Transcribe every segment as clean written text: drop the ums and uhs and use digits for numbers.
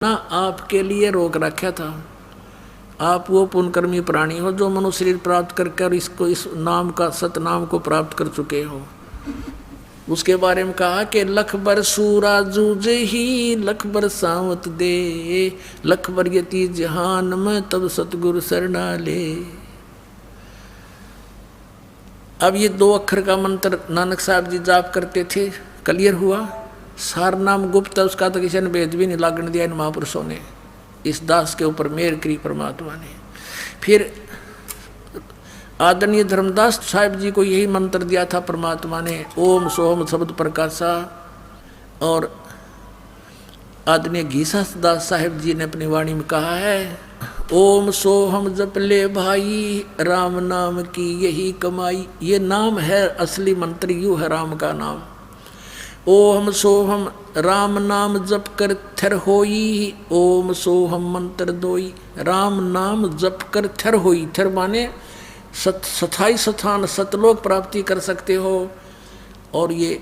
ना आपके लिए रोक रखा था। आप वो पुण्यकर्मी प्राणी हो जो मनुष्य शरीर प्राप्त करके और इसको इस नाम का सतनाम को प्राप्त कर चुके हो। उसके बारे में कहा कि लख बर सूरा जूझ ही लख बर सावत दे, लख बर यति जहान में तब सतगुरु शरणा ले। अब ये 2 अक्षर का मंत्र नानक साहब जी जाप करते थे, क्लियर हुआ। सार नाम गुप्त है, उसका तो किसी ने भेद भी नहीं लागण दिया इन महापुरुषों ने, इस दास के ऊपर मेहर करी परमात्मा ने। फिर आदरणीय धर्मदास साहिब जी को यही मंत्र दिया था परमात्मा ने, ओम सोम शब्द प्रकाशा। और आदरणीय घीसा दास साहिब जी ने अपनी वाणी में कहा है, ओम सोहम जप ले भाई राम नाम की यही कमाई। ये नाम है, असली मंत्र यू है राम का नाम। ओम सोहम राम नाम जप कर थर होई, ओम सोहम मंत्र दोई। राम नाम जप कर थर होई, थर माने स्थाई स्थान सतलोक प्राप्ति कर सकते हो। और ये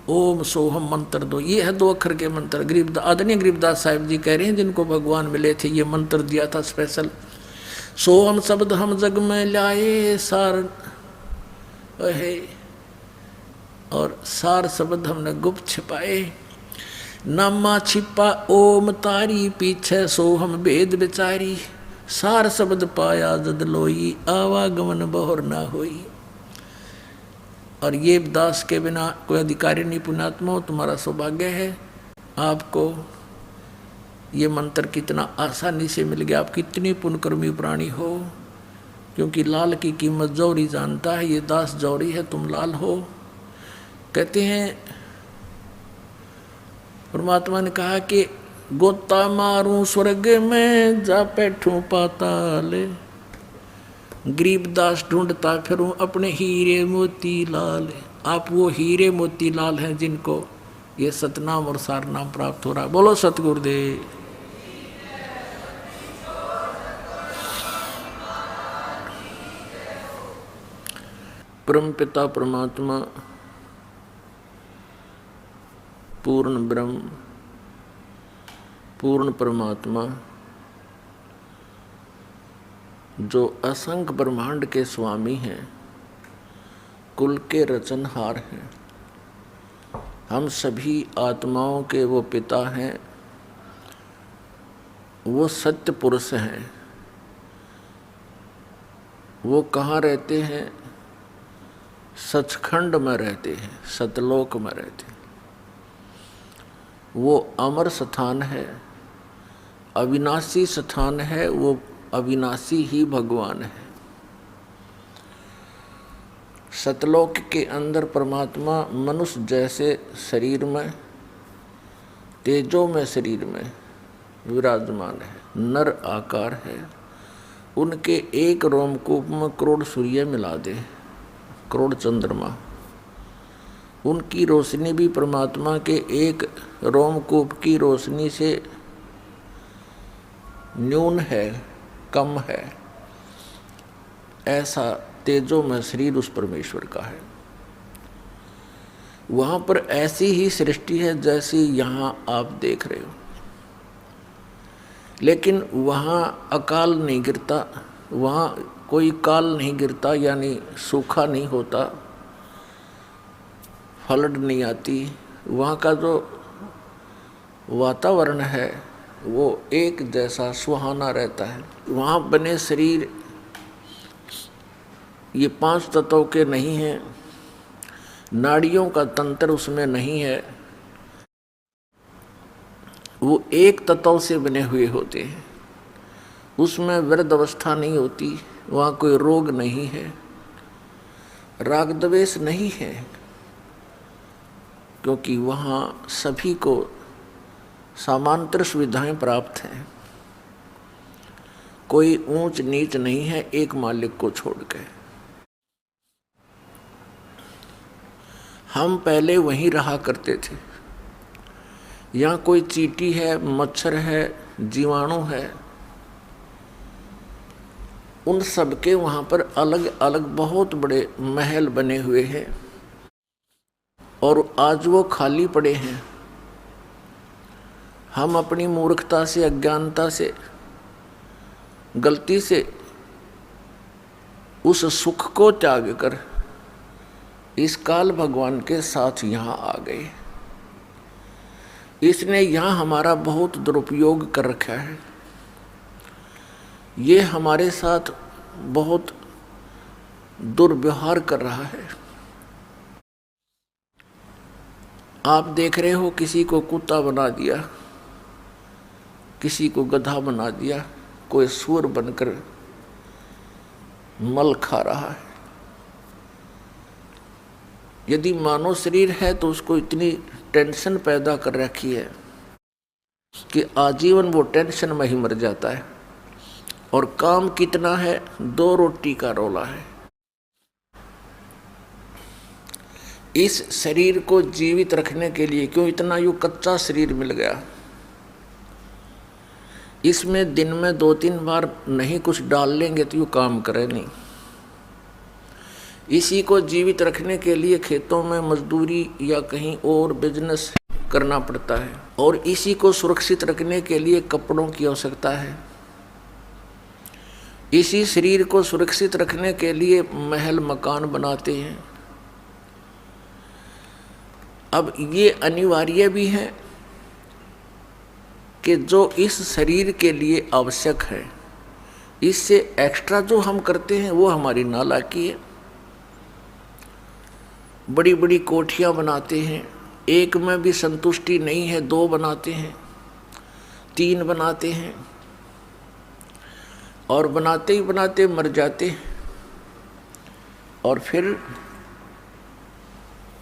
ओम सोहम मंत्र दो, ये है 2 अक्षर के मंत्र। गरीबदास आदरणीय गरीबदास साहिब जी कह रहे हैं जिनको भगवान मिले थे, ये मंत्र दिया था स्पेशल। सोहम शब्द हम जग में लाए सार है, और सार शब्द हमने गुप्त छिपाए। नामा छिपा ओम तारी, पीछे सोहम वेद विचारी। सार शब्द पाया जद लोई, आवागमन बहुर ना होई। और ये दास के बिना कोई अधिकारी नहीं पुण्यात्मा हो, तुम्हारा सौभाग्य है। आपको ये मंत्र कितना आसानी से मिल गया, आप कितनी पुण्यकर्मी प्राणी हो। क्योंकि लाल की कीमत जौहरी जानता है, ये दास जौहरी है, तुम लाल हो। कहते हैं परमात्मा ने कहा कि गोता मारूं स्वर्ग में जा बैठूं पाताल, गरीबदास ढूंढता फिरूं अपने हीरे मोती लाल। आप वो हीरे मोती लाल हैं जिनको ये सतनाम और सारनाम प्राप्त हो रहा है। बोलो सतगुरुदेव। परम पिता परमात्मा पूर्ण ब्रह्म पूर्ण परमात्मा जो असंख्य ब्रह्मांड के स्वामी हैं, कुल के रचनहार हैं, हम सभी आत्माओं के वो पिता हैं, वो सत्य पुरुष हैं। वो कहाँ रहते हैं? सचखंड में रहते हैं, सतलोक में रहते हैं। वो अमर स्थान है, अविनाशी स्थान है, वो अविनाशी ही भगवान है। सतलोक के अंदर परमात्मा मनुष्य जैसे शरीर में, तेजो में शरीर में विराजमान है, नर आकार है। उनके एक रोमकूप में करोड़ सूर्य मिला दे, करोड़ चंद्रमा। उनकी रोशनी भी परमात्मा के एक रोमकूप की रोशनी से न्यून है, कम है। ऐसा तेजो में शरीर उस परमेश्वर का है। वहाँ पर ऐसी ही सृष्टि है जैसी यहाँ आप देख रहे हो, लेकिन वहाँ अकाल नहीं गिरता, वहाँ कोई काल नहीं गिरता, यानी सूखा नहीं होता, फ्लड नहीं आती। वहाँ का जो वातावरण है वो एक जैसा सुहाना रहता है। वहाँ बने शरीर ये 5 तत्वों के नहीं हैं, नाड़ियों का तंत्र उसमें नहीं है, वो एक तत्व से बने हुए होते हैं। उसमें वृद्ध अवस्था नहीं होती, वहाँ कोई रोग नहीं है, राग द्वेष नहीं है, क्योंकि वहाँ सभी को समांतर सुविधाएं प्राप्त हैं। कोई ऊंच नीच नहीं है एक मालिक को छोड़ के। हम पहले वहीं रहा करते थे। यहाँ कोई चींटी है, मच्छर है, जीवाणु है, उन सब के वहाँ पर अलग अलग बहुत बड़े महल बने हुए हैं, और आज वो खाली पड़े हैं। हम अपनी मूर्खता से, अज्ञानता से, गलती से उस सुख को त्याग कर इस काल भगवान के साथ यहाँ आ गए। इसने यहाँ हमारा बहुत दुरुपयोग कर रखा है। ये हमारे साथ बहुत दुर्व्यवहार कर रहा है। आप देख रहे हो, किसी को कुत्ता बना दिया, किसी को गधा बना दिया, कोई सूअर बनकर मल खा रहा है। यदि मानव शरीर है तो उसको इतनी टेंशन पैदा कर रखी है कि आजीवन वो टेंशन में ही मर जाता है। और काम कितना है, 2 रोटी का रोला है। इस शरीर को जीवित रखने के लिए क्यों इतना यूं कच्चा शरीर मिल गया। इसमें दिन में 2-3 बार नहीं कुछ डाल लेंगे तो यूं काम करे नहीं। इसी को जीवित रखने के लिए खेतों में मजदूरी या कहीं और बिजनेस करना पड़ता है, और इसी को सुरक्षित रखने के लिए कपड़ों की आवश्यकता है। इसी शरीर को सुरक्षित रखने के लिए महल मकान बनाते हैं। अब ये अनिवार्य भी है कि जो इस शरीर के लिए आवश्यक है, इससे एक्स्ट्रा जो हम करते हैं वो हमारी नालायकी है। बड़ी बड़ी कोठियाँ बनाते हैं, एक में भी संतुष्टि नहीं है, 2 बनाते हैं, 3 बनाते हैं, और बनाते ही बनाते मर जाते हैं, और फिर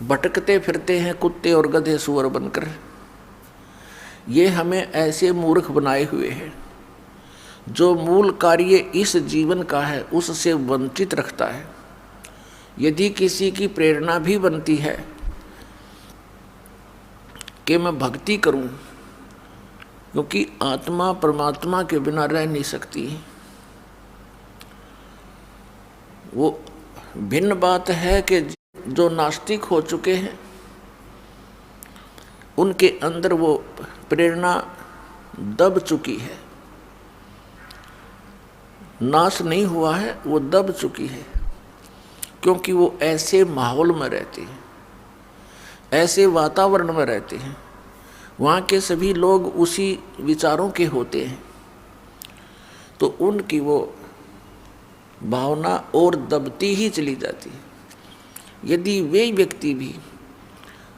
भटकते फिरते हैं कुत्ते और गधे सूअर बनकर। ये हमें ऐसे मूर्ख बनाए हुए हैं। जो मूल कार्य इस जीवन का है उससे वंचित रखता है। यदि किसी की प्रेरणा भी बनती है कि मैं भक्ति करूं, क्योंकि आत्मा परमात्मा के बिना रह नहीं सकती। वो भिन्न बात है कि जो नास्तिक हो चुके हैं उनके अंदर वो प्रेरणा दब चुकी है, नाश नहीं हुआ है, वो दब चुकी है, क्योंकि वो ऐसे माहौल में रहते हैं, ऐसे वातावरण में रहते हैं, वहाँ के सभी लोग उसी विचारों के होते हैं, तो उनकी वो भावना और दबती ही चली जाती है। यदि वे व्यक्ति भी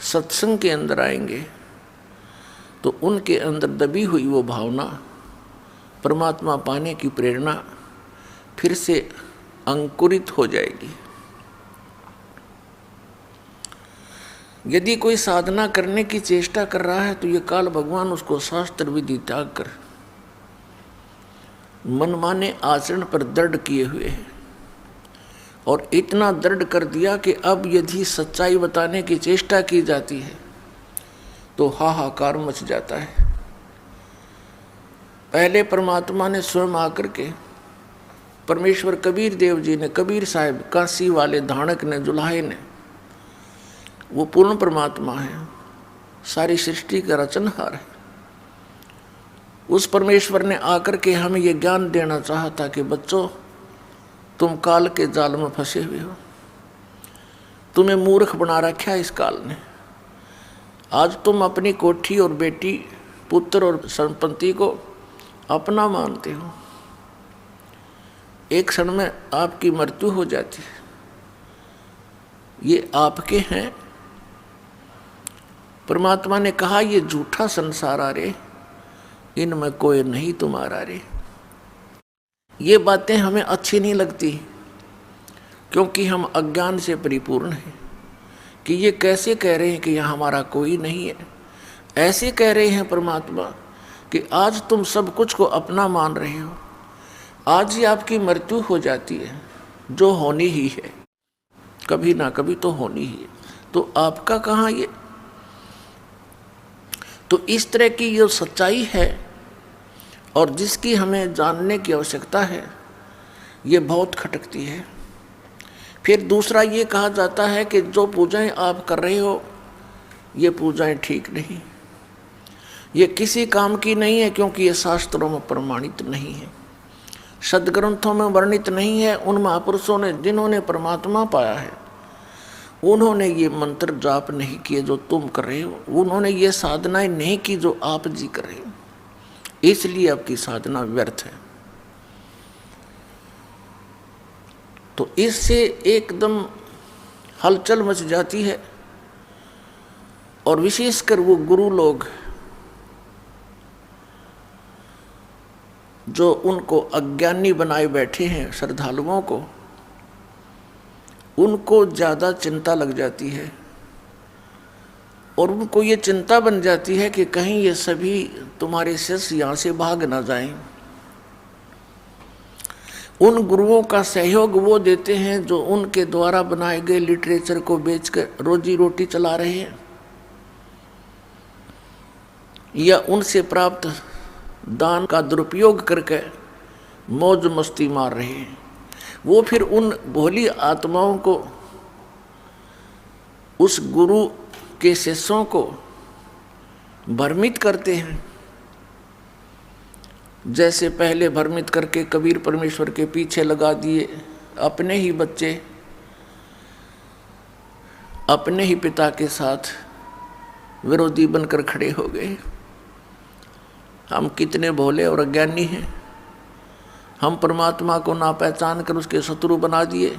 सत्संग के अंदर आएंगे तो उनके अंदर दबी हुई वो भावना, परमात्मा पाने की प्रेरणा फिर से अंकुरित हो जाएगी। यदि कोई साधना करने की चेष्टा कर रहा है तो ये काल भगवान उसको शास्त्र विधि त्याग कर मनमाने आचरण पर दृढ़ किए हुए हैं, और इतना दृढ़ कर दिया कि अब यदि सच्चाई बताने की चेष्टा की जाती है तो हाहाकार मच जाता है। पहले परमात्मा ने स्वयं आकर के, परमेश्वर कबीर देव जी ने, कबीर साहब, काशी वाले धाणक ने, जुलाहे ने, वो पूर्ण परमात्मा है, सारी सृष्टि का रचनहार है। उस परमेश्वर ने आकर के हमें ये ज्ञान देना चाहा था कि बच्चों, तुम काल के जाल में फंसे हुए हो, तुम्हें मूर्ख बना रखा है इस काल ने। आज तुम अपनी कोठी और बेटी, पुत्र और संपत्ति को अपना मानते हो, एक क्षण में आपकी मृत्यु हो जाती है। ये आपके हैं। परमात्मा ने कहा ये झूठा संसार आ रे, इनमें कोई नहीं तुम्हारा रे। ये बातें हमें अच्छी नहीं लगती, क्योंकि हम अज्ञान से परिपूर्ण हैं कि ये कैसे कह रहे हैं कि यहाँ हमारा कोई नहीं है। ऐसे कह रहे हैं परमात्मा कि आज तुम सब कुछ को अपना मान रहे हो, आज ही आपकी मृत्यु हो जाती है, जो होनी ही है, कभी ना कभी तो होनी ही है, तो आपका कहाँ ये। तो इस तरह की जो सच्चाई है और जिसकी हमें जानने की आवश्यकता है, ये बहुत खटकती है। फिर दूसरा ये कहा जाता है कि जो पूजाएं आप कर रहे हो ये पूजाएं ठीक नहीं, ये किसी काम की नहीं है, क्योंकि ये शास्त्रों में प्रमाणित नहीं है, सदग्रंथों में वर्णित नहीं है। उन महापुरुषों ने जिन्होंने परमात्मा पाया है, उन्होंने ये मंत्र जाप नहीं किए जो तुम कर रहे हो, उन्होंने ये साधनाएं नहीं की जो आप जी कर रहे हो, इसलिए आपकी साधना व्यर्थ है। तो इससे एकदम हलचल मच जाती है। और विशेषकर वो गुरु लोग जो उनको अज्ञानी बनाए बैठे हैं, श्रद्धालुओं को, उनको ज़्यादा चिंता लग जाती है और उनको ये चिंता बन जाती है कि कहीं ये सभी तुम्हारे शिष्य यहाँ से भाग ना जाएं। उन गुरुओं का सहयोग वो देते हैं जो उनके द्वारा बनाए गए लिटरेचर को बेचकर रोजी रोटी चला रहे हैं, या उनसे प्राप्त दान का दुरुपयोग करके मौज मस्ती मार रहे हैं। वो फिर उन भोली आत्माओं को, उस गुरु के शिष्यों को भ्रमित करते हैं। जैसे पहले भ्रमित करके कबीर परमेश्वर के पीछे लगा दिए, अपने ही बच्चे अपने ही पिता के साथ विरोधी बनकर खड़े हो गए। हम कितने भोले और अज्ञानी हैं, हम परमात्मा को ना पहचान कर उसके शत्रु बना दिए।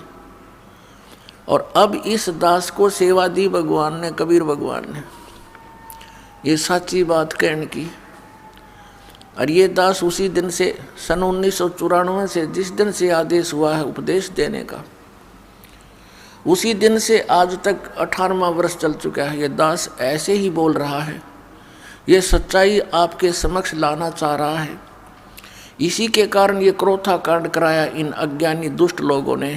और अब इस दास को सेवा दी भगवान ने, कबीर भगवान ने, ये सच्ची बात कहने की। और ये दास उसी दिन से, सन 1994 से जिस दिन से आदेश हुआ है उपदेश देने का, उसी दिन से आज तक 18वां वर्ष चल चुका है। ये दास ऐसे ही बोल रहा है, ये सच्चाई आपके समक्ष लाना चाह रहा है। इसी के कारण ये क्रोथा कांड कराया इन अज्ञानी दुष्ट लोगों ने,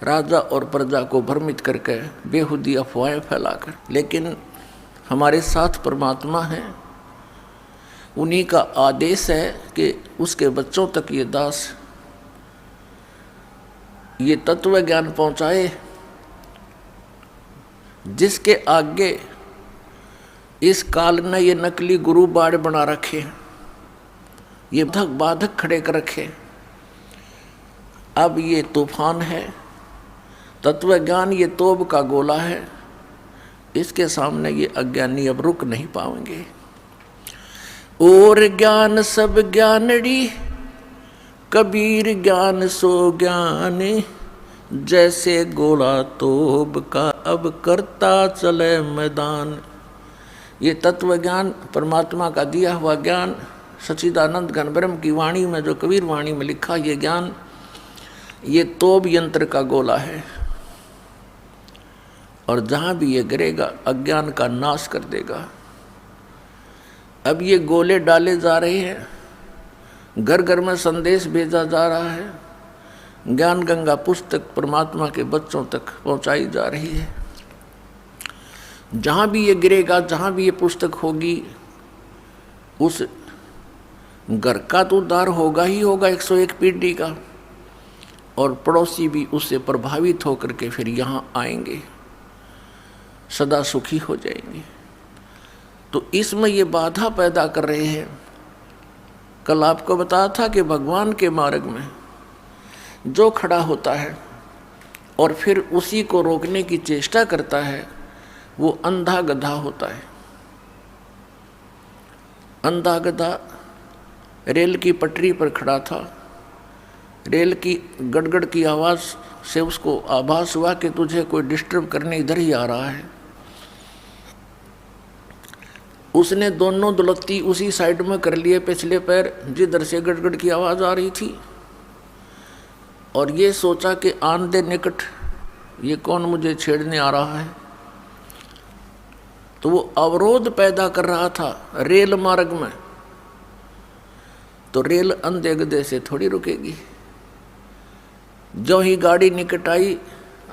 राजा और प्रजा को भ्रमित करके बेहुदी अफवाहें फैलाकर। लेकिन हमारे साथ परमात्मा है, उन्हीं का आदेश है कि उसके बच्चों तक ये दास ये तत्व ज्ञान पहुंचाए, जिसके आगे इस काल ने ये नकली गुरु बाड़ बना रखे, ये बाधक खड़े कर रखे। अब ये तूफान है, तत्व ज्ञान ये तोब का गोला है, इसके सामने ये अज्ञानी अब रुक नहीं पाएंगे। और ज्ञान सब ज्ञानड़ी, कबीर ज्ञान सो ज्ञान, जैसे गोला तोब का अब करता चले मैदान। ये तत्व ज्ञान, परमात्मा का दिया हुआ ज्ञान, सच्चिदानंद घन ब्रह्म की वाणी में, जो कबीर वाणी में लिखा, ये ज्ञान ये तोब यंत्र का गोला है, और जहाँ भी ये गिरेगा अज्ञान का नाश कर देगा। अब ये गोले डाले जा रहे हैं, घर घर में संदेश भेजा जा रहा है, ज्ञान गंगा पुस्तक परमात्मा के बच्चों तक पहुंचाई जा रही है। जहाँ भी ये गिरेगा, जहाँ भी ये पुस्तक होगी, उस घर का तो उद्धार होगा ही होगा 101 पीढ़ी का, और पड़ोसी भी उससे प्रभावित होकर के फिर यहाँ आएंगे, सदा सुखी हो जाएंगे। तो इसमें ये बाधा पैदा कर रहे हैं। कल आपको बताया था कि भगवान के मार्ग में जो खड़ा होता है और फिर उसी को रोकने की चेष्टा करता है, वो अंधा गधा होता है। अंधा गधा रेल की पटरी पर खड़ा था, रेल की गड़गड़ की आवाज़ से उसको आभास हुआ कि तुझे कोई डिस्टर्ब करने इधर ही आ रहा है। उसने दोनों दुलत्ती उसी साइड में कर लिए, पिछले पैर जिधर से गड़गड़ की आवाज़ आ रही थी, और ये सोचा कि आन दे निकट, ये कौन मुझे छेड़ने आ रहा है। तो वो अवरोध पैदा कर रहा था रेल मार्ग में, तो रेल अंधे गधे से थोड़ी रुकेगी। जो ही गाड़ी निकट आई,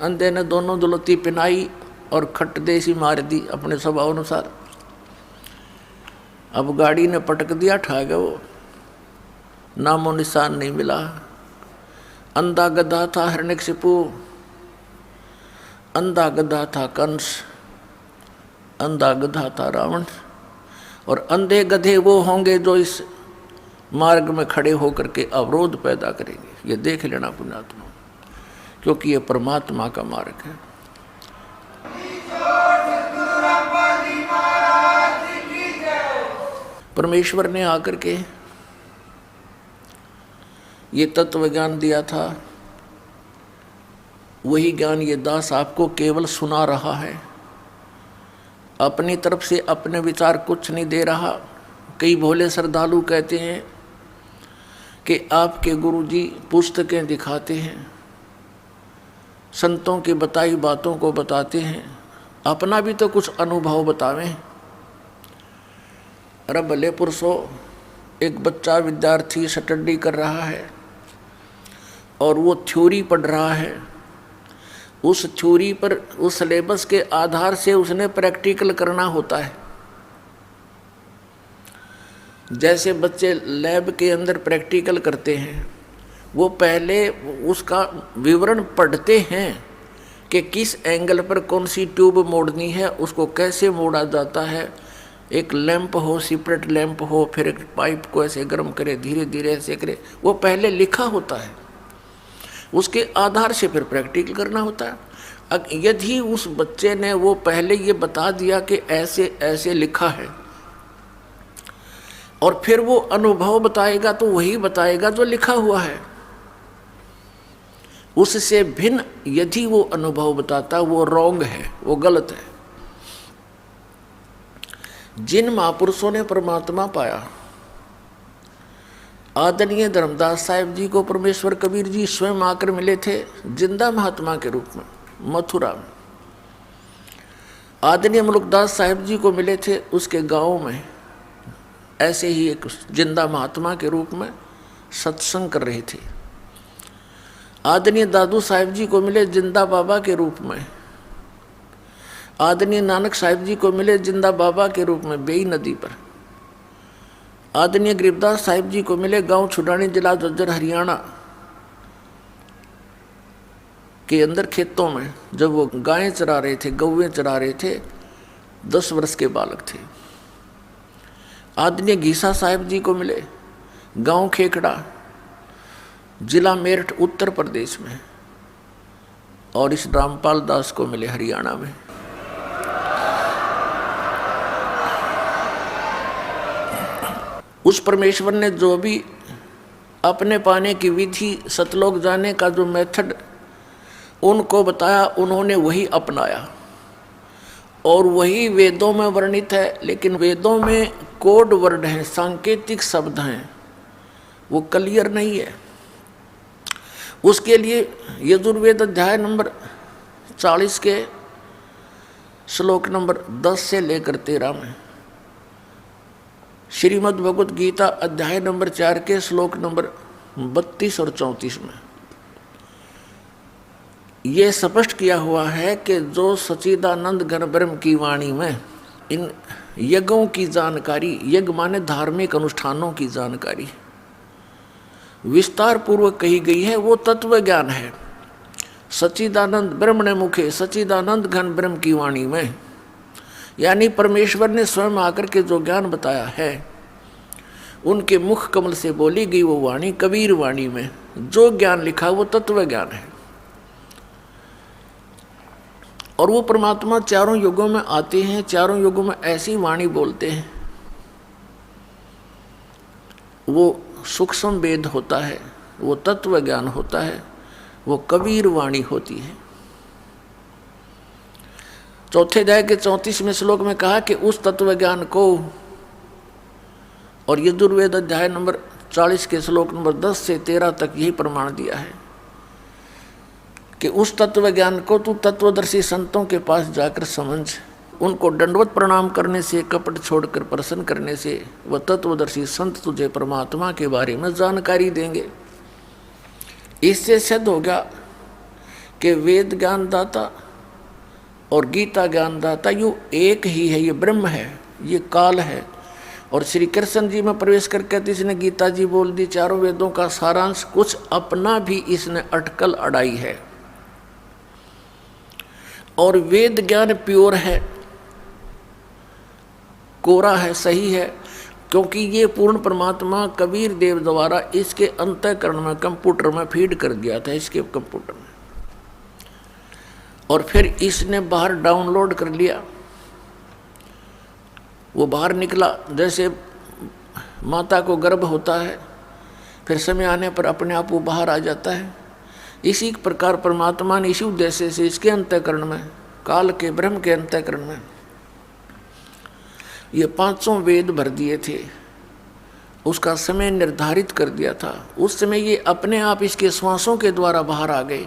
अंधे ने दोनों दुलत्ती पिनाई और खट देसी मार दी अपने स्वभाव अनुसार। अब गाड़ी ने पटक दिया, ठा गया, वो नामो निशान नहीं मिला। अंधा गधा था हिरण्यकशिपु, अंधा गधा था कंस, अंधा गधा था रावण, और अंधे गधे वो होंगे जो इस मार्ग में खड़े होकर के अवरोध पैदा करेंगे। ये देख लेना पुण्यात्मा, क्योंकि ये परमात्मा का मार्ग है। परमेश्वर ने आकर के ये तत्व ज्ञान दिया था, वही ज्ञान ये दास आपको केवल सुना रहा है, अपनी तरफ से अपने विचार कुछ नहीं दे रहा। कई भोले श्रद्धालु कहते हैं कि आपके गुरुजी पुस्तकें दिखाते हैं, संतों की बताई बातों को बताते हैं, अपना भी तो कुछ अनुभव बतावें। अरे भले पुरुषों, एक बच्चा विद्यार्थी स्टडी कर रहा है और वो थ्योरी पढ़ रहा है, उस थ्योरी पर, उस सिलेबस के आधार से उसने प्रैक्टिकल करना होता है। जैसे बच्चे लैब के अंदर प्रैक्टिकल करते हैं, वो पहले उसका विवरण पढ़ते हैं कि किस एंगल पर कौन सी ट्यूब मोड़नी है, उसको कैसे मोड़ा जाता है। एक लैंप हो, सेपरेट लैंप हो, फिर एक पाइप को ऐसे गर्म करे, धीरे धीरे ऐसे करे, वो पहले लिखा होता है, उसके आधार से फिर प्रैक्टिकल करना होता है। यदि उस बच्चे ने वो पहले ये बता दिया कि ऐसे ऐसे लिखा है, और फिर वो अनुभव बताएगा तो वही बताएगा जो लिखा हुआ है। उससे भिन्न यदि वो अनुभव बताता, वो रॉन्ग है, वो गलत है। जिन महापुरुषों ने परमात्मा पाया, आदरणीय धर्मदास साहिब जी को परमेश्वर कबीर जी स्वयं आकर मिले थे जिंदा महात्मा के रूप में मथुरा में। आदरणीय मुलुकदास साहिब जी को मिले थे उसके गांव में, ऐसे ही एक जिंदा महात्मा के रूप में सत्संग कर रहे थे। आदरणीय दादू साहिब जी को मिले जिंदा बाबा के रूप में। आदरणीय नानक साहिब जी को मिले जिंदा बाबा के रूप में बेई नदी पर। आदरणीय गरीबदास साहिब जी को मिले गांव छुडानी, जिला झज्जर, हरियाणा के अंदर खेतों में, जब वो गायें चरा रहे थे, गौवें चरा रहे थे, 10 वर्ष के बालक थे। आदरणीय घीसा साहिब जी को मिले गांव खेकड़ा, जिला मेरठ, उत्तर प्रदेश में। और इस रामपाल दास को मिले हरियाणा में। उस परमेश्वर ने जो भी अपने पाने की विधि, सतलोक जाने का जो मेथड उनको बताया, उन्होंने वही अपनाया और वही वेदों में वर्णित है। लेकिन वेदों में कोड वर्ड हैं, सांकेतिक शब्द हैं, वो क्लियर नहीं है। उसके लिए यजुर्वेद अध्याय नंबर 40 के श्लोक नंबर 10 से लेकर 13 में, श्रीमद् भगवत गीता अध्याय नंबर 4 के श्लोक नंबर 32 और 34 में ये स्पष्ट किया हुआ है कि जो सच्चिदानंद घन ब्रह्म की वाणी में इन यज्ञों की जानकारी, यज्ञ माने धार्मिक अनुष्ठानों की जानकारी विस्तार पूर्वक कही गई है, वो तत्व ज्ञान है। सच्चिदानंद ब्रह्म ने मुखे सच्चिदानंद घन ब्रह्म की वाणी में, यानी परमेश्वर ने स्वयं आकर के जो ज्ञान बताया है, उनके मुख कमल से बोली गई वो वाणी, कबीर वाणी में जो ज्ञान लिखा वो तत्व ज्ञान है। और वो परमात्मा चारों युगों में आते हैं, चारों युगों में ऐसी वाणी बोलते हैं, वो सूक्ष्म वेद होता है, वो तत्व ज्ञान होता है, वो कबीर वाणी होती है। चौथे अध्याय के 34वें श्लोक में कहा कि उस तत्व ज्ञान को, और यजुर्वेद अध्याय नंबर 40 के श्लोक नंबर 10 से 13 तक यही प्रमाण दिया है कि उस तत्व ज्ञान को तू तत्वदर्शी संतों के पास जाकर समझ। उनको दंडवत प्रणाम करने से, कपट छोड़कर प्रसन्न करने से वह तत्वदर्शी संत तुझे परमात्मा के बारे में जानकारी देंगे। इससे सिद्ध हो गया कि वेद ज्ञानदाता और गीता ज्ञानदाता यू एक ही है, ये ब्रह्म है, ये काल है। और श्री कृष्ण जी में प्रवेश करके इसने गीता जी बोल दी, चारों वेदों का सारांश, कुछ अपना भी इसने अटकल अड़ाई है। और वेद ज्ञान प्योर है, कोरा है, सही है, क्योंकि ये पूर्ण परमात्मा कबीर देव द्वारा इसके अंतःकरण में कंप्यूटर में फीड कर दिया था, इसके कंप्यूटर में, और फिर इसने बाहर डाउनलोड कर लिया। वो बाहर निकला, जैसे माता को गर्भ होता है, फिर समय आने पर अपने आप वो बाहर आ जाता है। इसी प्रकार परमात्मा ने इसी उद्देश्य से इसके अंतःकरण में, काल के ब्रह्म के अंतःकरण में ये 500 वेद भर दिए थे, उसका समय निर्धारित कर दिया था। उस समय ये अपने आप इसके श्वासों के द्वारा बाहर आ गए।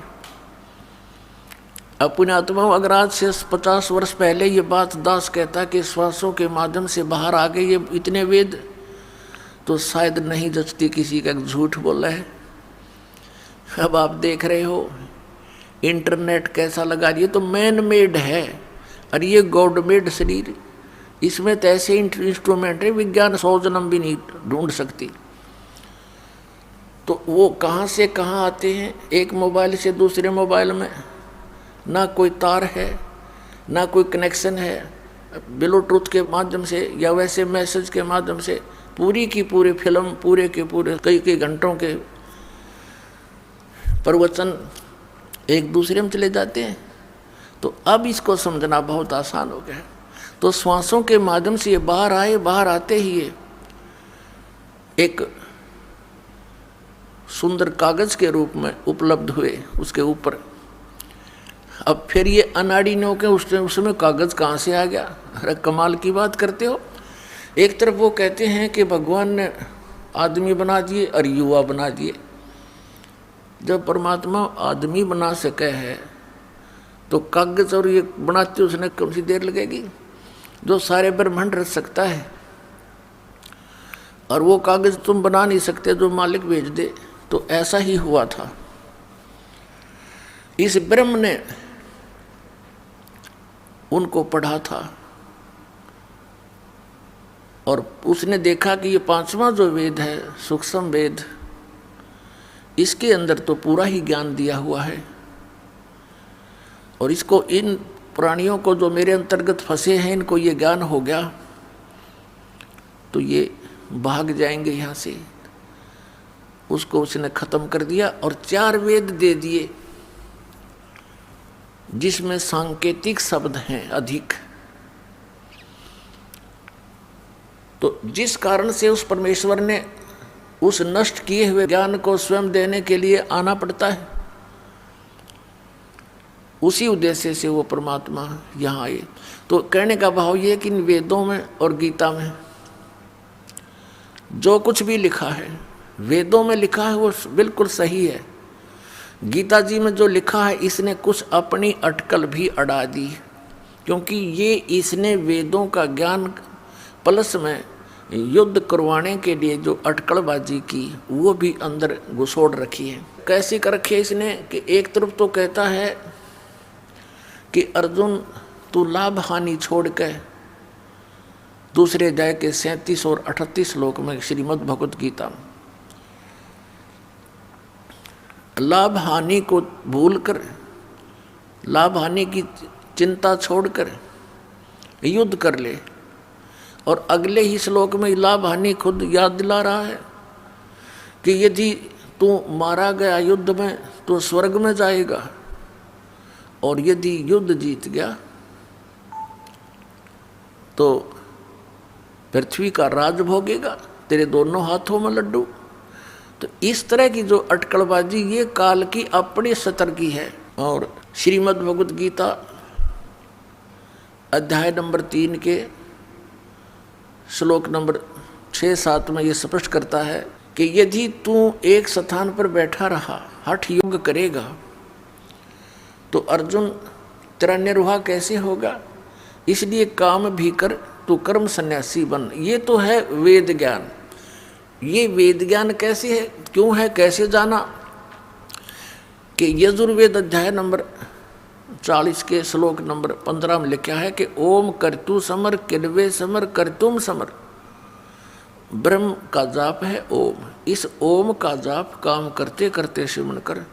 अपने आत्मा, अगर आज से 50 वर्ष पहले ये बात दास कहता कि श्वासों के माध्यम से बाहर आ गए ये इतने वेद, तो शायद नहीं जचती किसी का झूठ बोला है। अब आप देख रहे हो इंटरनेट कैसा लगा, ये तो मैन मेड है और ये गॉड मेड शरीर, इसमें तो ऐसे इंस्ट्रूमेंट है विज्ञान 100 जन्म भी नहीं ढूंढ सकती। तो वो कहाँ से कहाँ आते हैं, एक मोबाइल से दूसरे मोबाइल में ना कोई तार है, ना कोई कनेक्शन है, ब्लूटूथ के माध्यम से या वैसे मैसेज के माध्यम से पूरी की पूरी फिल्म, पूरे के पूरे कई कई घंटों के प्रवचन एक दूसरे में चले जाते हैं। तो अब इसको समझना बहुत आसान हो गया। तो श्वासों के माध्यम से ये बाहर आए, बाहर आते ही ये एक सुंदर कागज के रूप में उपलब्ध हुए उसके ऊपर। अब फिर ये अनाड़ी के उसमें कागज कहाँ से आ गया? अरे कमाल की बात करते हो। एक तरफ वो कहते हैं कि भगवान ने आदमी बना दिए और युवा बना दिए। जब परमात्मा आदमी बना सके है तो कागज और ये बनाते उसने कौन सी देर लगेगी? जो सारे ब्रह्मांड रच सकता है, और वो कागज तुम बना नहीं सकते जो मालिक भेज दे। तो ऐसा ही हुआ था। इस ब्रह्म ने उनको पढ़ा था और उसने देखा कि ये 5वां जो वेद है, सूक्ष्म वेद, इसके अंदर तो पूरा ही ज्ञान दिया हुआ है, और इसको इन प्राणियों को जो मेरे अंतर्गत फंसे हैं इनको ये ज्ञान हो गया तो ये भाग जाएंगे यहाँ से। उसको उसने खत्म कर दिया और 4 वेद दे दिए जिसमें सांकेतिक शब्द हैं अधिक। तो जिस कारण से उस परमेश्वर ने उस नष्ट किए हुए ज्ञान को स्वयं देने के लिए आना पड़ता है, उसी उद्देश्य से वो परमात्मा यहाँ आए। तो कहने का भाव ये कि इन वेदों में और गीता में जो कुछ भी लिखा है, वेदों में लिखा है वो बिल्कुल सही है। गीता जी में जो लिखा है इसने कुछ अपनी अटकल भी अड़ा दी, क्योंकि ये इसने वेदों का ज्ञान प्लस में युद्ध करवाने के लिए जो अटकलबाजी की वो भी अंदर घुसोड़ रखी है। कैसी कर रखी है इसने कि एक तरफ तो कहता है कि अर्जुन तू लाभ हानि छोड़ के, दूसरे अध्याय के 37 और 38 श्लोक में श्रीमद् भगवत गीता, लाभ हानि को भूलकर, लाभ हानि की चिंता छोड़कर युद्ध कर ले। और अगले ही श्लोक में लाभ हानि खुद याद दिला रहा है कि यदि तू मारा गया युद्ध में तो स्वर्ग में जाएगा, और यदि युद्ध जीत गया तो पृथ्वी का राज भोगेगा, तेरे दोनों हाथों में लड्डू। तो इस तरह की जो अटकलबाजी ये काल की अपने सतर की है। और श्रीमद् भगवत गीता अध्याय नंबर 3 के श्लोक नंबर 6-7 में ये स्पष्ट करता है कि यदि तू एक स्थान पर बैठा रहा, हठ योग करेगा, तो अर्जुन तेरा निर्वाह कैसे होगा? इसलिए काम भी कर, तू कर्म सन्यासी बन। ये तो है वेद ज्ञान। ये वेद ज्ञान कैसे है, क्यों है, कैसे जाना? कि यजुर्वेद अध्याय नंबर 40 के श्लोक नंबर 15 में लिखा है कि ओम कर्तु समर किन्वे समर कर्तुम समर। ब्रह्म का जाप है ओम। इस ओम का जाप काम करते करते सिमरण कर,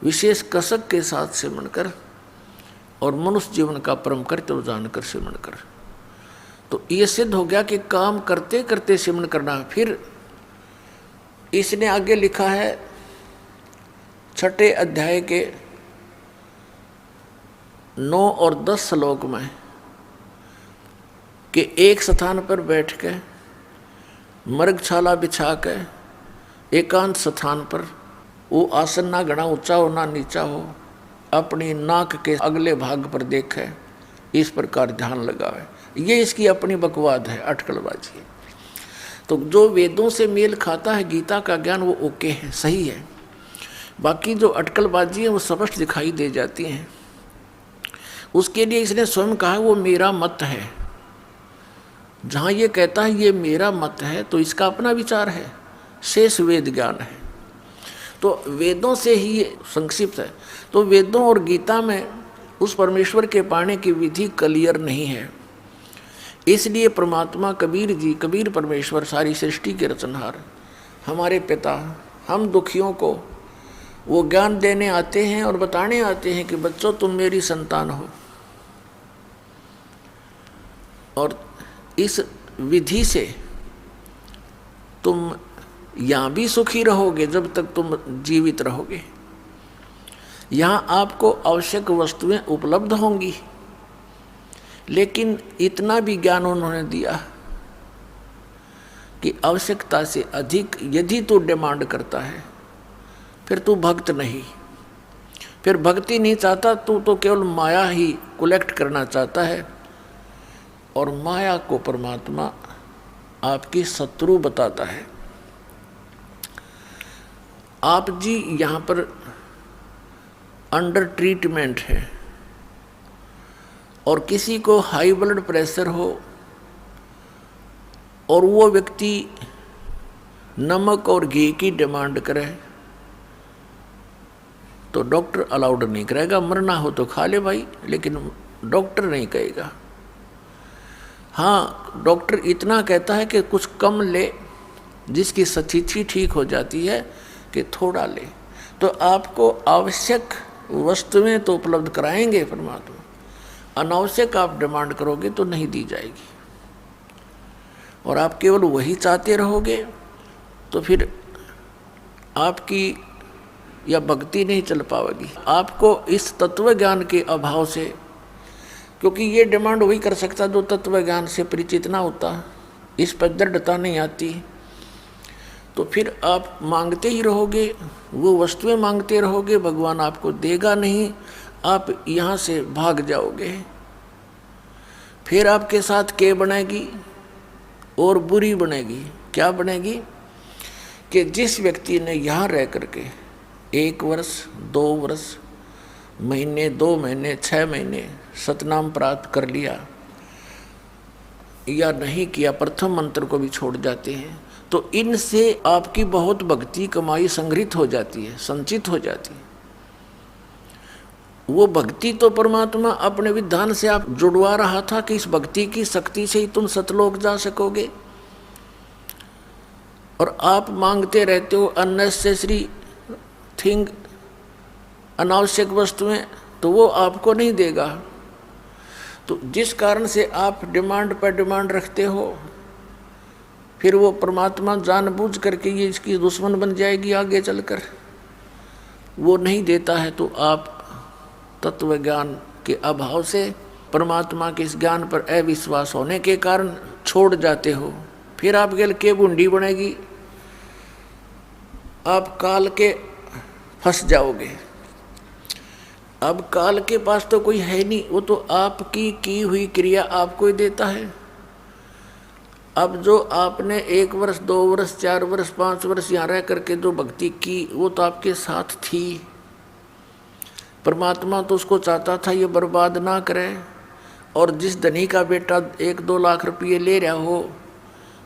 विशेष कसक के साथ सिमरण कर, और मनुष्य जीवन का परम कर्तव्य जानकर सिमरण कर। तो ये सिद्ध हो गया कि काम करते करते सिमरन करना। फिर इसने आगे लिखा है 6 अध्याय के 9 और 10 श्लोक में कि एक स्थान पर बैठ के मृगछाला बिछा के एकांत स्थान पर, वो आसन ना घना ऊंचा हो ना नीचा हो, अपनी नाक के अगले भाग पर देखे, इस प्रकार ध्यान लगावे। ये इसकी अपनी बकवाद है, अटकलबाजी है। तो जो वेदों से मेल खाता है, गीता का ज्ञान, वो ओके है, सही है। बाकी जो अटकलबाजी है वो स्पष्ट दिखाई दे जाती हैं। उसके लिए इसने स्वयं कहा वो मेरा मत है। जहाँ ये कहता है ये मेरा मत है तो इसका अपना विचार है, शेष वेद ज्ञान है। तो वेदों से ही ये संक्षिप्त है। तो वेदों और गीता में उस परमेश्वर के पाने की विधि क्लियर नहीं है। इसलिए परमात्मा कबीर जी, कबीर परमेश्वर, सारी सृष्टि के रचनहार, हमारे पिता, हम दुखियों को वो ज्ञान देने आते हैं और बताने आते हैं कि बच्चों तुम मेरी संतान हो, और इस विधि से तुम यहाँ भी सुखी रहोगे जब तक तुम जीवित रहोगे। यहाँ आपको आवश्यक वस्तुएं उपलब्ध होंगी, लेकिन इतना भी ज्ञान उन्होंने दिया कि आवश्यकता से अधिक यदि तू डिमांड करता है फिर तू भक्त नहीं, फिर भक्ति नहीं चाहता, तू तो केवल माया ही कलेक्ट करना चाहता है। और माया को परमात्मा आपकी शत्रु बताता है। आप जी यहाँ पर अंडर ट्रीटमेंट है, और किसी को हाई ब्लड प्रेशर हो और वो व्यक्ति नमक और घी की डिमांड करे तो डॉक्टर अलाउड नहीं करेगा। मरना हो तो खा ले भाई, लेकिन डॉक्टर नहीं कहेगा। हाँ, डॉक्टर इतना कहता है कि कुछ कम ले, जिसकी स्थिति ठीक हो जाती है कि थोड़ा ले। तो आपको आवश्यक वस्तुएं तो उपलब्ध कराएंगे परमात्मा, अनावश्यक आप डिमांड करोगे तो नहीं दी जाएगी। और आप केवल वही चाहते रहोगे तो फिर आपकी या भक्ति नहीं चल पाएगी। आपको इस तत्व ज्ञान के अभाव से, क्योंकि ये डिमांड वही कर सकता जो तत्व ज्ञान से परिचित ना होता, इस पर दृढ़ता नहीं आती, तो फिर आप मांगते ही रहोगे, वो वस्तुएं मांगते रहोगे, भगवान आपको देगा नहीं, आप यहाँ से भाग जाओगे। फिर आपके साथ क्या बनेगी? और बुरी बनेगी। क्या बनेगी? कि जिस व्यक्ति ने यहाँ रह करके 1 वर्ष, 2 वर्ष, महीने, 2 महीने, 6 महीने सतनाम प्राप्त कर लिया या नहीं किया, प्रथम मंत्र को भी छोड़ जाते हैं, तो इनसे आपकी बहुत भक्ति कमाई संग्रहित हो जाती है, संचित हो जाती है। वो भक्ति तो परमात्मा अपने विधान से आप जुड़वा रहा था कि इस भक्ति की शक्ति से ही तुम सतलोक जा सकोगे, और आप मांगते रहते हो अननेसेसरी थिंग, अनावश्यक वस्तुएं, तो वो आपको नहीं देगा। तो जिस कारण से आप डिमांड पर डिमांड रखते हो, फिर वो परमात्मा जानबूझ करके ये इसकी दुश्मन बन जाएगी आगे चलकर, वो नहीं देता है। तो आप तत्व ज्ञान के अभाव से, परमात्मा के इस ज्ञान पर अविश्वास होने के कारण छोड़ जाते हो। फिर आपके लिए के बूंदी बनेगी, आप काल के फंस जाओगे। अब काल के पास तो कोई है नहीं, वो तो आपकी की हुई क्रिया आपको ही देता है। अब जो आपने 1 वर्ष, 2 वर्ष, 4 वर्ष, 5 वर्ष यहाँ रह करके जो भक्ति की, वो तो आपके साथ थी। परमात्मा तो उसको चाहता था ये बर्बाद ना करे। और जिस धनी का बेटा 1-2 लाख रुपये ले रहा हो,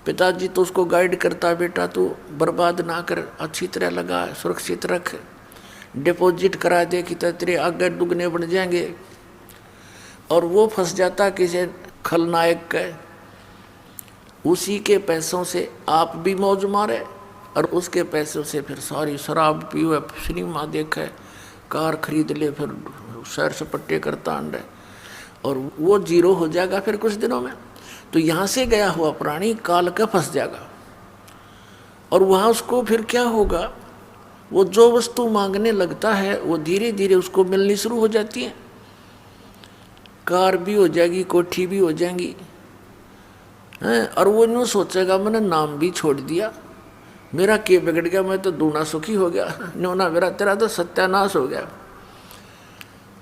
पिताजी तो उसको गाइड करता, बेटा तू बर्बाद ना कर, अच्छी तरह लगा, सुरक्षित रख, डिपॉजिट करा दे कि तेरे आगे दुगने बन जाएंगे। और वो फंस जाता किसी खलनायक के, उसी के पैसों से आप भी मौज मारे और उसके पैसों से फिर सारी शराब पीवे, सिनेमा देखे, कार खरीद ले, फिर सैर सपट्टे करता अंडे, और वो जीरो हो जाएगा फिर कुछ दिनों में। तो यहाँ से गया हुआ प्राणी काल का फंस जाएगा, और वहाँ उसको फिर क्या होगा, वो जो वस्तु मांगने लगता है वो धीरे धीरे उसको मिलनी शुरू हो जाती है। कार भी हो जाएगी, कोठी भी हो जाएंगी हैं, और वो यूँ सोचेगा मैंने नाम भी छोड़ दिया, मेरा क्या बिगड़ गया, मैं तो दूना सुखी हो गया, न्योना मेरा, तेरा तो सत्यानाश हो गया,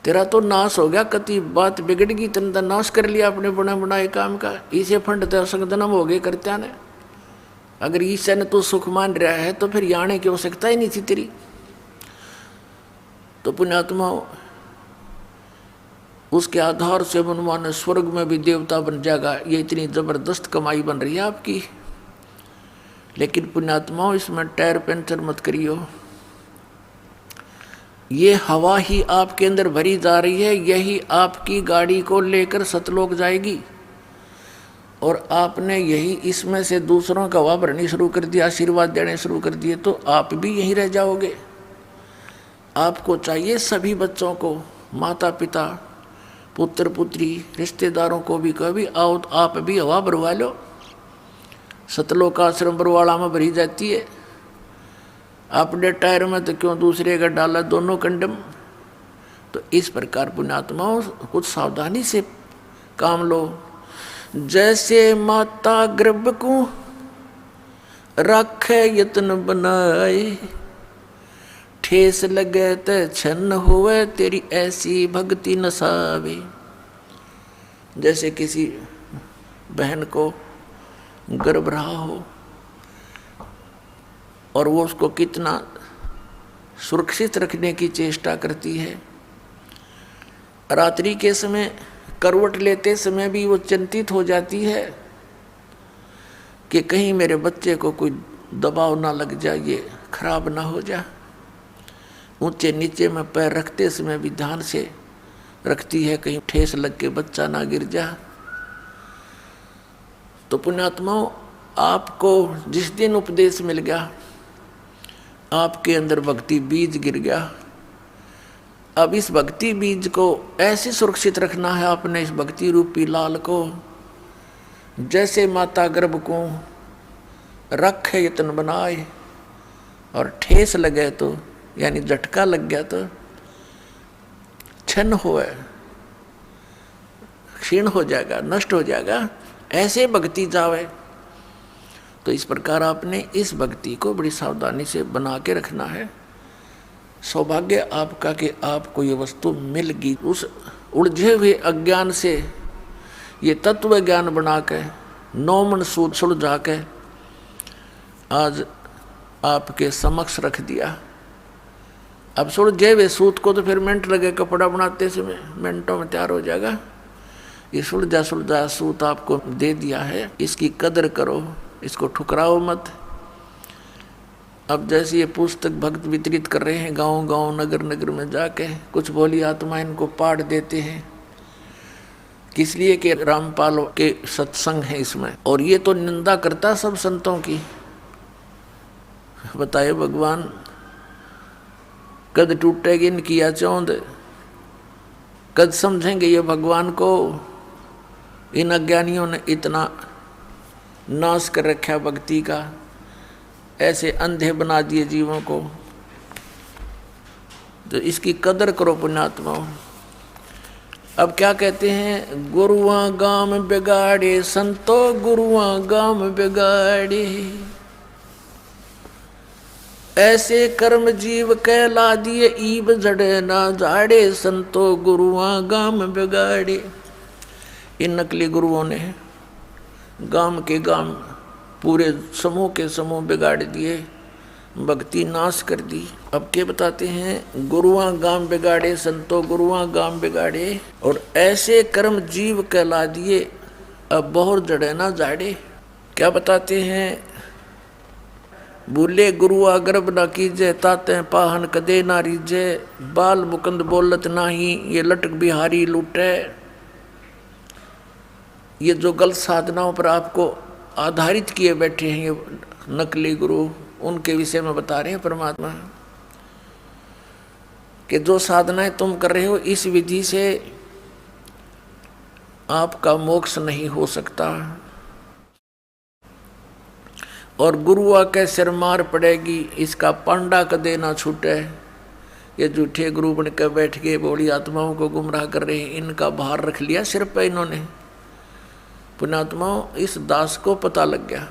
तेरा तो नाश हो गया, कति बात बिगड़ गई, तेने तो नाश कर लिया अपने बुना बनाए काम का, इसे फंड तो संगदनम हो गए करत्या ने। अगर ईश्वर ने तू सुख मान रहा है तो फिर आने की आवश्यकता ही नहीं थी तेरी। तो पुण्यात्मा उसके आधार से मनमान स्वर्ग में भी देवता बन जाएगा। ये इतनी जबरदस्त कमाई बन रही है आपकी। लेकिन पुण्यात्माओं इसमें टायर पंचर मत करियो। ये हवा ही आपके अंदर भरी जा रही है, यही आपकी गाड़ी को लेकर सतलोक जाएगी, और आपने यही इसमें से दूसरों का हवा भरनी शुरू कर दिया, आशीर्वाद देने शुरू कर दिए, तो आप भी यहीं रह जाओगे। आपको चाहिए सभी बच्चों को, माता पिता, पुत्र पुत्री, रिश्तेदारों को भी कभी आओ तो आप भी हवा भरवा लो। सतलोक आश्रम बरवाड़ा में भरी जाती है, अपने टायर में तो क्यों दूसरे का डाला, दोनों कंडम। तो इस प्रकार पुण्यात्माओं कुछ सावधानी से काम लो। जैसे माता गर्भ को रखे यत्न बनाए, ठेस लगे ते छन्न होवे, तेरी ऐसी भक्ति नसावे। जैसे किसी बहन को गर्भ रहा हो और वो उसको कितना सुरक्षित रखने की चेष्टा करती है, रात्रि के समय करवट लेते समय भी वो चिंतित हो जाती है कि कहीं मेरे बच्चे को कोई दबाव ना लग जाए, ये खराब ना हो जाए। ऊंचे नीचे में पैर रखते समय भी ध्यान से रखती है, कहीं ठेस लग के बच्चा ना गिर जाए। तो पुण्यात्माओं आपको जिस दिन उपदेश मिल गया, आपके अंदर भक्ति बीज गिर गया। अब इस भक्ति बीज को ऐसे सुरक्षित रखना है आपने, इस भक्ति रूपी लाल को। जैसे माता गर्भ को रखे यत्न बनाए, और ठेस लगे तो यानी झटका लग गया तो छन्न होए, क्षीण हो जाएगा, नष्ट हो जाएगा, ऐसे भक्ति जावे। तो इस प्रकार आपने इस भक्ति को बड़ी सावधानी से बना के रखना है। सौभाग्य आपका कि आपको ये वस्तु मिल गई। उस उलझे हुए अज्ञान से ये तत्व ज्ञान बना के, नौमन सूद सुलझा के आज आपके समक्ष रख दिया। अब सुलझे हुए सूत को तो फिर मिनट लगे, कपड़ा बनाते समय मिनटों में तैयार हो जाएगा। ये सुलझा सुलझा सूत आपको दे दिया है, इसकी कदर करो, इसको ठुकराओ मत। अब जैसे ये पुस्तक भक्त वितरित कर रहे हैं गांव गांव नगर नगर में जाके, कुछ भोली आत्मा इनको पाठ देते हैं, किस लिए कि रामपाल के सत्संग है इसमें। और ये तो निंदा करता सब संतों की। बताए भगवान कद टूटेगी इनकी या चौंध, कद समझेंगे ये भगवान को। इन अज्ञानियों ने इतना नाश कर रखा भक्ति का, ऐसे अंधे बना दिए जीवों को। तो इसकी कदर करो पुण्यात्माओं। अब क्या कहते हैं, गुरुआ गाम बिगाड़े संतो, गुरुआ गाम बिगाड़े, ऐसे कर्म जीव कहला दिए, ईब जड़े ना झाड़े, संतो गुरुआ गाम बिगाड़े। इन नकली गुरुओं ने गाम के गाम, पूरे समूह के समूह बिगाड़ दिए, भक्ति नाश कर दी। अब क्या बताते हैं, गुरुआ गाम बिगाड़े संतो, गुरुआ गाम बिगाड़े, और ऐसे कर्म जीव कहला दिए, अब बहुत जड़े ना जाड़े। क्या बताते हैं, भूले गुरुआ गर्भ ना कीजे, ताते पाहन कदे ना रीजे, बाल मुकुंद बोलत नाही, ये लटक बिहारी लूटे। ये जो गलत साधनाओं पर आपको आधारित किए बैठे हैं ये नकली गुरु, उनके विषय में बता रहे हैं परमात्मा कि जो साधनाएं तुम कर रहे हो इस विधि से आपका मोक्ष नहीं हो सकता। और गुरुआ के सिर मार पड़ेगी, इसका पांडा कदे ना छूटे। ये झूठे गुरु बन कर बैठ के बोली आत्माओं को गुमराह कर रहे हैं, इनका भार रख लिया सिर पे इन्होंने। पुण्यात्माओं, इस दास को पता लग गया,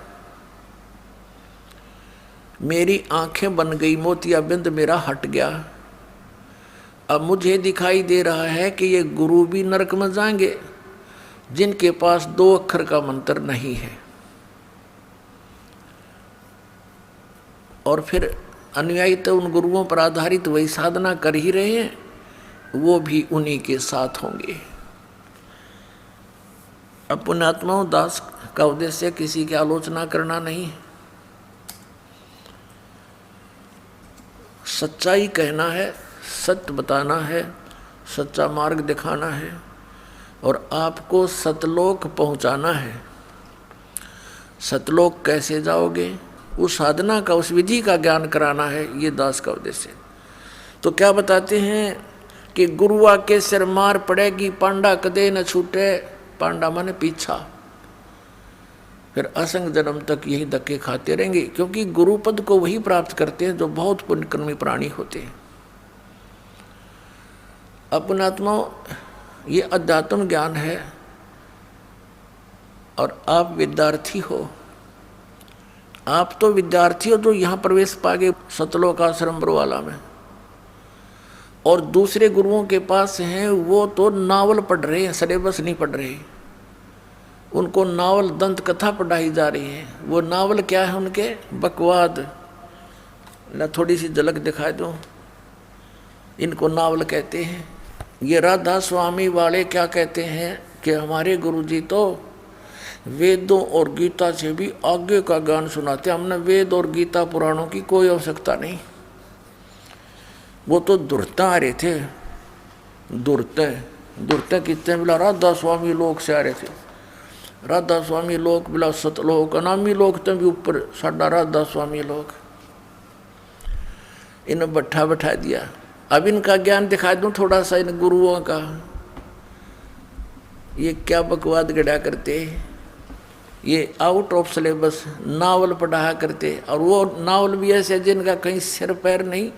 मेरी आंखें बन गई, मोतियाबिंद मेरा हट गया। अब मुझे दिखाई दे रहा है कि ये गुरु भी नरक में जाएंगे जिनके पास 2 अक्षर का मंत्र नहीं है। और फिर अनुयायी तो उन गुरुओं पर आधारित वही साधना कर ही रहे हैं, वो भी उन्हीं के साथ होंगे। अब पुण्यात्माओं, दास का उद्देश्य किसी की आलोचना करना नहीं है, सच्चाई कहना है, सत्य बताना है, सच्चा मार्ग दिखाना है और आपको सतलोक पहुंचाना है। सतलोक कैसे जाओगे, उस साधना का, उस विधि का ज्ञान कराना है, ये दास का उद्देश्य। तो क्या बताते हैं कि गुरुआ के सिर मार पड़ेगी, पांडा कदे न छूटे। पांडा माने पीछा, फिर असंग जन्म तक यही धक्के खाते रहेंगे, क्योंकि गुरुपद को वही प्राप्त करते हैं जो बहुत पुण्यकर्मी प्राणी होते हैं। अपनात्माओं, ये अध्यात्म ज्ञान है और आप विद्यार्थी हो। आप तो विद्यार्थी हो जो यहाँ प्रवेश पागे सतलोक आश्रम बरवाला में, और दूसरे गुरुओं के पास हैं वो तो नावल पढ़ रहे हैं, सिलेबस नहीं पढ़ रहे। उनको नावल दंत कथा पढ़ाई जा रही है। वो नावल क्या है उनके, बकवाद। न थोड़ी सी झलक दिखा दूं, इनको नावल कहते हैं। ये राधा स्वामी वाले क्या कहते हैं कि हमारे गुरुजी तो वेदों और गीता से भी आगे का ज्ञान सुनाते, हमने वेद और गीता पुराणों की कोई आवश्यकता नहीं। वो तो दुर्ता आ रहे थे, दुर्ते कितने बोला राधा स्वामी लोक से आ रहे थे। राधा स्वामी लोक बोला सतलोक, अनामी लोक तो भी ऊपर साडा राधा स्वामी लोक। इन्हें बैठा दिया। अब इनका ज्ञान दिखा दूं थोड़ा सा इन गुरुओं का। ये क्या बकवाद गढ़ा करते, ये आउट ऑफ सिलेबस नावल पढ़ाया करते, और वो नावल भी ऐसे जिनका कहीं सिर पैर नहीं।